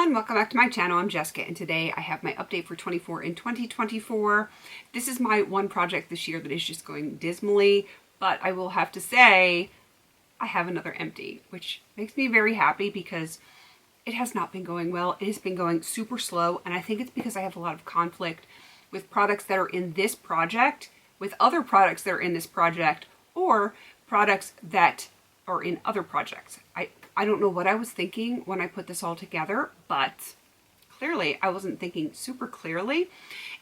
everyone, welcome back to my channel. I'm Jessica and today I have my update for 24 in 2024. This is my one project this year that is just going dismally, but I will have to say I have another empty, which makes me very happy because it has not been going well. It has been going super slow, and I think it's because I have a lot of conflict with products that are in this project, with other products that are in this project, or products that are in other projects. I don't know what I was thinking when I put this all together, but clearly I wasn't thinking super clearly.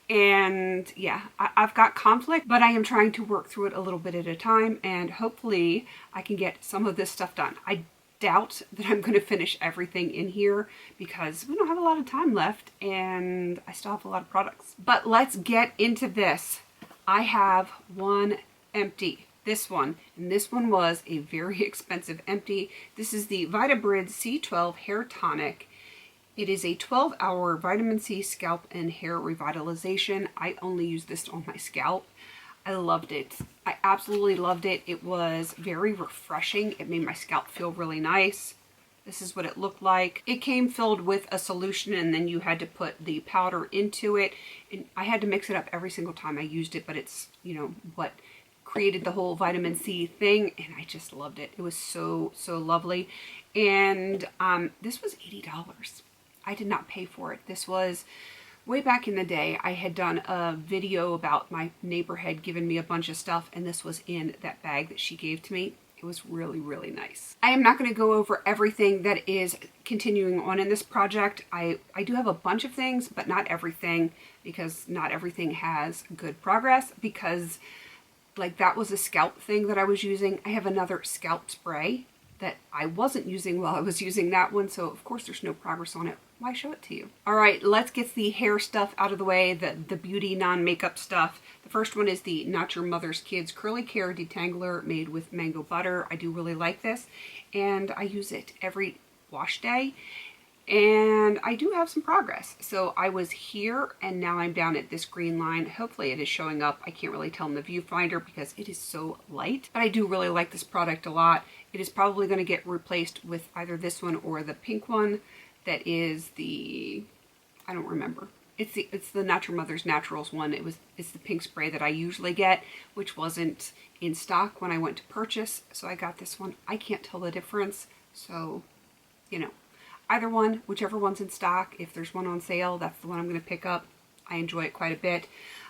And yeah, I've got conflict, but I am trying to work through it a little bit at a time, and hopefully I can get some of this stuff done. I doubt that I'm going to finish everything in here because we don't have a lot of time left and I still have a lot of products. But let's get into this. I have one empty. This one, and this one was a very expensive empty. This is the Vitabrid C12 Hair Tonic. It is a 12-hour vitamin C scalp and hair revitalization. I only use this on my scalp. I loved it. I absolutely loved it. It was very refreshing. It made my scalp feel really nice. This is what it looked like. It came filled with a solution, and then you had to put the powder into it. And I had to mix it up every single time I used it, but it's, you know, what created the whole vitamin C thing, and I just loved it. It was so lovely. And this was $80. I did not pay for it. This was way back in the day. I had done a video about my neighbor had given me a bunch of stuff, and this was in that bag that she gave to me. It was really nice. I am not going to go over everything that is continuing on in this project. I do have a bunch of things, but not everything, because not everything has good progress, because like that was a scalp thing that I was using. I have another scalp spray that I wasn't using while I was using that one, so of course there's no progress on it. Why show it to you? All right, let's get the hair stuff out of the way, the beauty non-makeup stuff. The first one is the Not Your Mother's Kids Curly Care Detangler made with mango butter. I do really like this, and I use it every wash day. And I do have some progress. So I was here and now I'm down at this green line. Hopefully it is showing up. I can't really tell in the viewfinder because it is so light. But I do really like this product a lot. It is probably going to get replaced with either this one or the pink one that is the, I don't remember. It's the Not Your Mother's Naturals one. It's the pink spray that I usually get, which wasn't in stock when I went to purchase. So I got this one. I can't tell the difference. So, you know. Either one, whichever one's in stock. If there's one on sale, that's the one I'm going to pick up. I enjoy it quite a bit.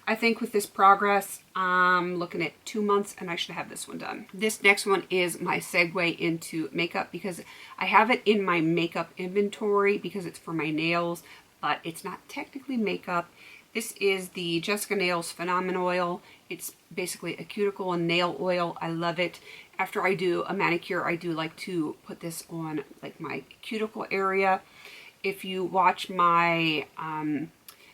I think with this progress, I'm looking at 2 months and I should have this one done. This next one is my segue into makeup because I have it in my makeup inventory because it's for my nails, but it's not technically makeup. This is the Jessica Nails Phenomen oil. It's basically a cuticle and nail oil. I love it. After I do a manicure, I do like to put this on like my cuticle area. If you watch my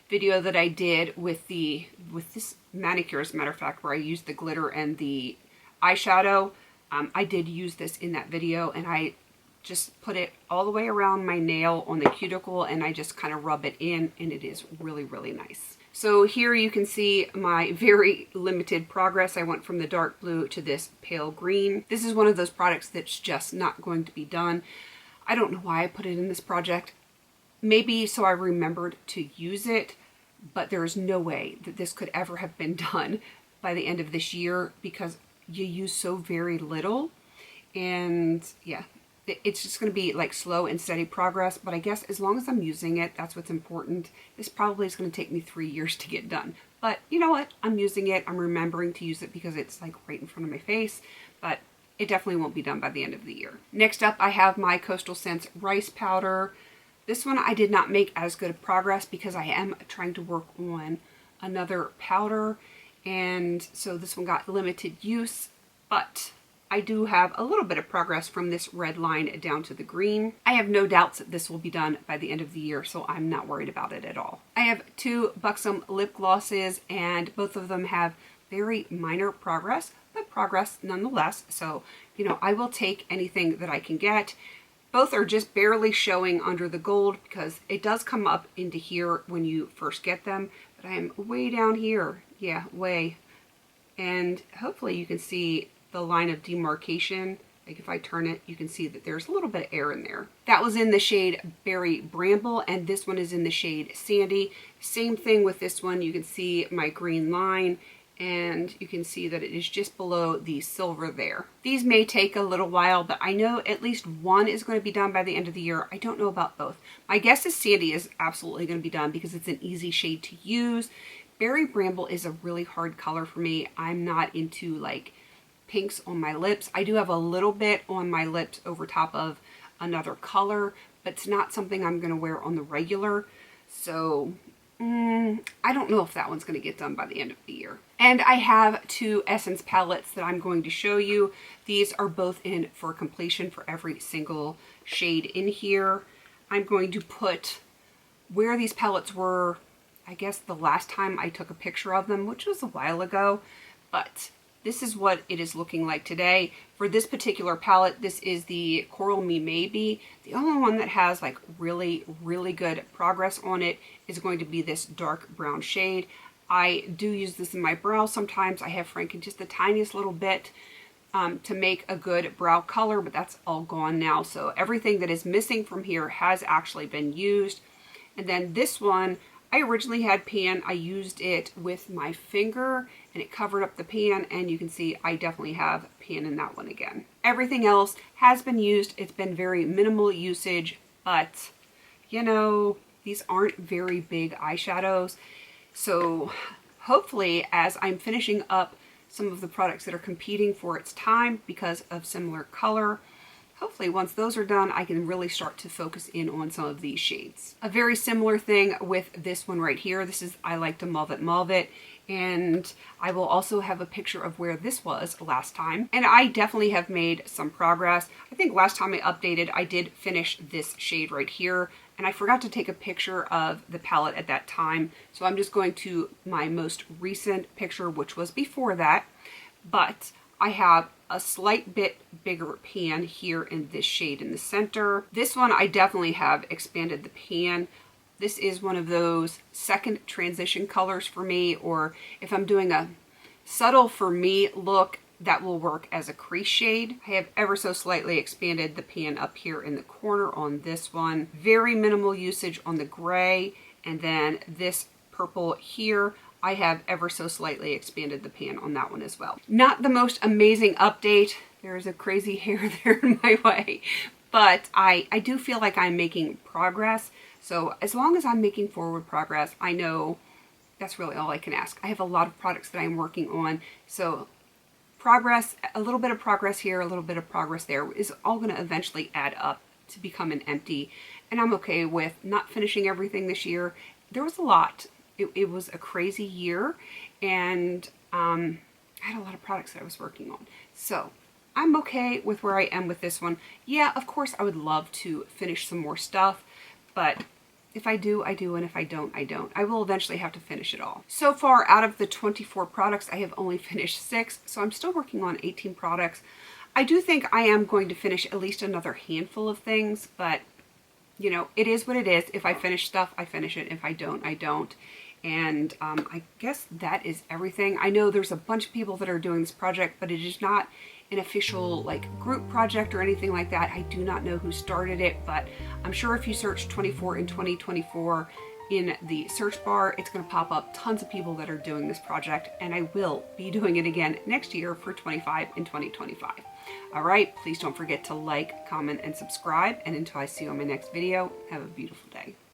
video that I did with this manicure, as a matter of fact, where I used the glitter and the eyeshadow, I did use this in that video, and I just put it all the way around my nail on the cuticle, and I just kind of rub it in, and it is really nice. So here you can see my very limited progress. I went from the dark blue to this pale green. This is one of those products that's just not going to be done. I don't know why I put it in this project. Maybe so I remembered to use it, but there is no way that this could ever have been done by the end of this year because you use so very little. And yeah, it's just going to be like slow and steady progress, but I guess as long as I'm using it, that's what's important. This probably is going to take me 3 years to get done. But you know what? I'm using it. I'm remembering to use it because it's like right in front of my face, but it definitely won't be done by the end of the year. Next up, I have my Coastal Scents Rice Powder. This one I did not make as good of progress because I am trying to work on another powder, and so this one got limited use, but I do have a little bit of progress from this red line down to the green. I have no doubts that this will be done by the end of the year, so I'm not worried about it at all. I have 2 Buxom lip glosses, and both of them have very minor progress, but progress nonetheless. So, you know, I will take anything that I can get. Both are just barely showing under the gold because it does come up into here when you first get them, but I am way down here. Yeah, way. And hopefully you can see the line of demarcation Like if I turn it, you can see that there's a little bit of air in there. That was in the shade Berry Bramble, and this one is in the shade Sandy. Same thing with this one. You can see my green line, and you can see that it is just below the silver there. These may take a little while, but I know at least one is going to be done by the end of the year. I don't know about both. My guess is Sandy is absolutely going to be done because it's an easy shade to use. Berry Bramble is a really hard color for me. I'm not into like pinks on my lips. I do have a little bit on my lips over top of another color, but it's not something I'm going to wear on the regular. So I don't know if that one's going to get done by the end of the year. And I have two Essence palettes that I'm going to show you. These are both in for completion for every single shade in here. I'm going to put where these palettes were, I guess the last time I took a picture of them, which was a while ago, but this is what it is looking like today. For this particular palette, this is the Coral Me Maybe. The only one that has like really, really good progress on it is going to be this dark brown shade. I do use this in my brows sometimes. I have Franken just the tiniest little bit to make a good brow color, but that's all gone now. So everything that is missing from here has actually been used. And then this one, I originally had pan. I used it with my finger and it covered up the pan, and you can see I definitely have pan in that one again. Everything else has been used. It's been very minimal usage, but you know, these aren't very big eyeshadows. So hopefully as I'm finishing up some of the products that are competing for its time because of similar color, hopefully once those are done, I can really start to focus in on some of these shades. A very similar thing with this one right here. This is I Like to Mauve It. And I will also have a picture of where this was last time. And I definitely have made some progress. I think last time I updated, I did finish this shade right here. And I forgot to take a picture of the palette at that time. So I'm just going to my most recent picture, which was before that. But I have a slight bit bigger pan here in this shade in the center. This one I definitely have expanded the pan. This is one of those second transition colors for me, or if I'm doing a subtle for me look, that will work as a crease shade. I have ever so slightly expanded the pan up here in the corner on this one. Very minimal usage on the gray, and then this purple here, I have ever so slightly expanded the pan on that one as well. Not the most amazing update. There's a crazy hair there in my way, but I do feel like I'm making progress. So as long as I'm making forward progress, I know that's really all I can ask. I have a lot of products that I'm working on. So progress, a little bit of progress here, a little bit of progress there is all going to eventually add up to become an empty. And I'm okay with not finishing everything this year. There was a lot. It was a crazy year, and I had a lot of products that I was working on. So I'm okay with where I am with this one. Yeah, of course I would love to finish some more stuff, but if I do, I do, and if I don't, I don't. I will eventually have to finish it all. So far, out of the 24 products, I have only finished 6, so I'm still working on 18 products. I do think I am going to finish at least another handful of things, but, you know, it is what it is. If I finish stuff, I finish it. If I don't, I don't. And I guess that is everything. I know there's a bunch of people that are doing this project, but it is not an official like group project or anything like that. I do not know who started it, but I'm sure if you search 24 in 2024 in the search bar, it's going to pop up tons of people that are doing this project, and I will be doing it again next year for 25 in 2025. All right, please don't forget to like, comment, and subscribe, and until I see you on my next video, have a beautiful day.